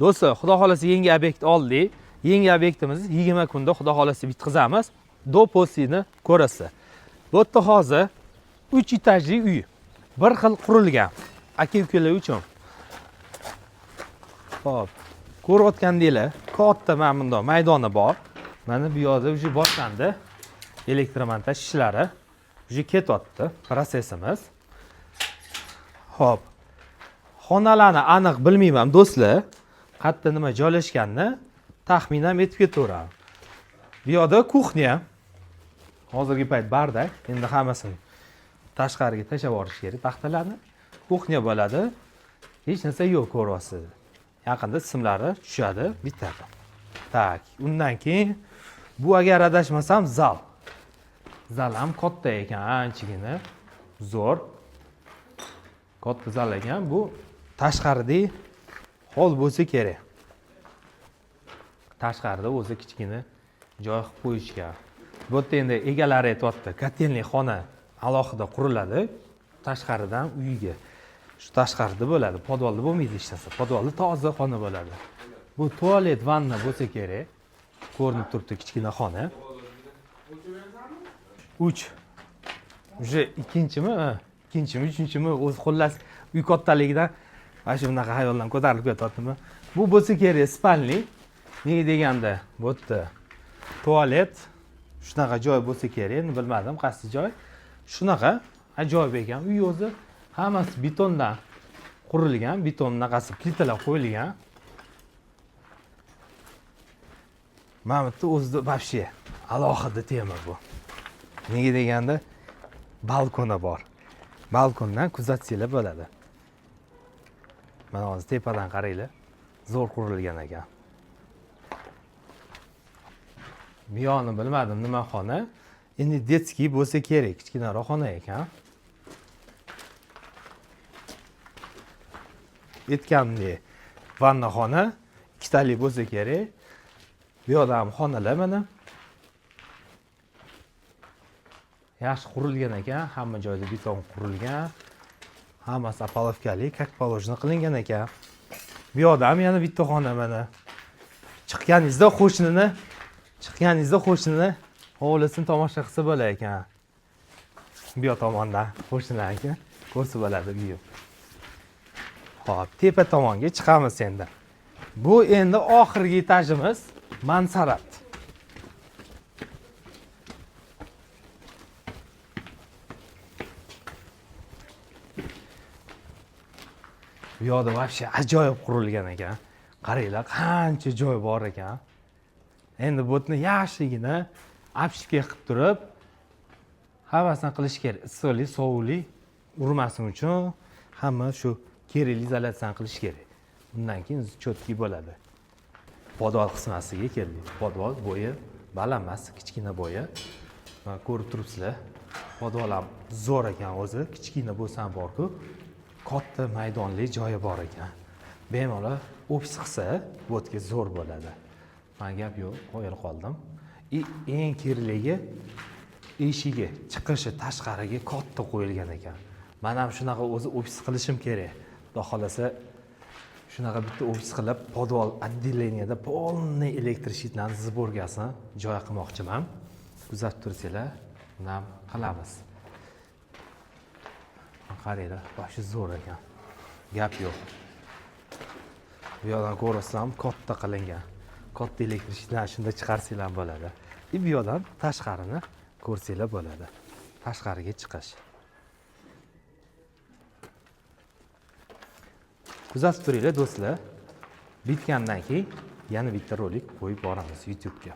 Do'stlar, xudo xolasa yangi obyekt oldik. Yangi obyektimizni 20 kunda xudo xolasa bitkazamiz. Do'posini ko'rasiz. Bu yerda hozir 3 etajli uy. Bir xil qurilgan. Aka-ukalar uchun. Xo'p, ko'rayotgandinglar, katta mana bunday maydoni bor. Mana bu yerda уже boshlandi. Elektromontaj ishlari уже ketyapti prosesimiz. Xo'p. Xonalarni aniq bilmayman do'stlar. Qayerda nima joylashganini taxminan aytib ketaveraman. Bu yerda kuxnya. Hozirgi payt bardak. Endi hammasini tashqariga tashlab yuborish kerak taxtalarni. Kuxnya bo'ladi. Hech narsa yo'q ko'ryapsiz. Yaqinda simlari tushadi, bitadi. Tak, undan keyin bu agar adashmasam zal. Zal ham katta ekan, anchagina zo'r. Katta zal ekan, bu tashqarida hol bo'lsa kerak. Tashqarida o'zi kichkina joy qilib qo'yishgan. Bu yerda endi egalari aytayapti, kotelniy xona alohida quriladi. Tashqaridan uyga. Shu tashqarida bo'ladi, podvalda bo'lmaydi hech narsa. Podvalda toza xona bo'ladi. Bu tualet, vanna bo'lsa kerak. Ko'rinib turibdi kichkina xona. 3. Уже ikkinchimi, uchinchimi, o'zi xullas uy kattaligidan mana shu bunaqa hayoldan ko'tarilib ketyaptimi? Bu bo'lsa kerak spalni. Nega deganda, bu yerda tualet, shunaqa joy bo'lsa kerak, endi bilmadim qaysi joy. Shunaqa ajoyib ekan. Uy o'zi hammasi betondan qurilgan, beton naqasi plitalar qo'yilgan. Mana bu o'zida вообще alohida tema bu. Nega deganda balkoni bor. Balkondan kuzatsanglar bo'ladi. Mana hozir tepadan qaranglar. Zo'r qurilgan ekan. Bu yo'ni bilmadim nima xona. Endi detskiy bo'lsa kerak, kichkinaroq xona ekan. Aytganimdek, vanna xona ikkitalik bo'lsa kerak. Bu yerda ham xonalar mana. Yaxshi qurilgan ekan, hamma joyda beton qurilgan. Hammasi apolovkali, как положено qilingan ekan. Bu yerda ham yana bitta xona mana. Chiqqaningizda qo'shnini hovlisini tomosha qilsa bo'lar ekan. Bu yer tomondan qo'shnilarga ko'rsa bo'ladi bu. Xo'p, tepa tomonga chiqamiz endi. Bu endi oxirgi etajimiz, mansarad. Bu yerda вообще ajoyib qurilgan ekan. Qaranglar, qancha joy bor ekan. Endi bu yerni yaxshigina apshka qilib turib, havasini qilish kerak. Issiqlik, sovuqlik urmasin uchun hamma shu kerakli izolyatsiyani qilish kerak. Undan keyin cho'tki bo'ladi. Podval qismasiga keldik. Podval bo'yi baland emas, kichkina bo'yi. Mana ko'rib turibsizlar. Podval ham zo'r ekan o'zi, kichkina bo'lsa ham bor-ku, katta maydonli joyi bor ekan. Bemalol ofis qilsa, bu yerga zo'r bo'ladi. Men gap yo'q, qo'yib qoldim. Eng kirligi eshigi, chiqishi tashqariga katta qo'yilgan ekan. Men ham shunaqa o'zi ofis qilishim kerak. Xudo xolasa shunaqa bitta ofis qilib, podval отделениеda полный elektr shitlarni zborgasini joy qilmoqchiman. Kuzatib tursanglar, ham qilamiz. Qaranglar, boshi zo'r ekan. Gap yo'q. Bu yerdan ko'rsam katta qilingan. Katta elektr shitlarni shunda chiqarsanglar bo'ladi. Bu yerdan tashqarini ko'rsanglar bo'ladi. Tashqariga chiqish. Kuzatib turinglar do'stlar. Bitgandan keyin yana bitta rolik qo'yib boramiz YouTube'ga.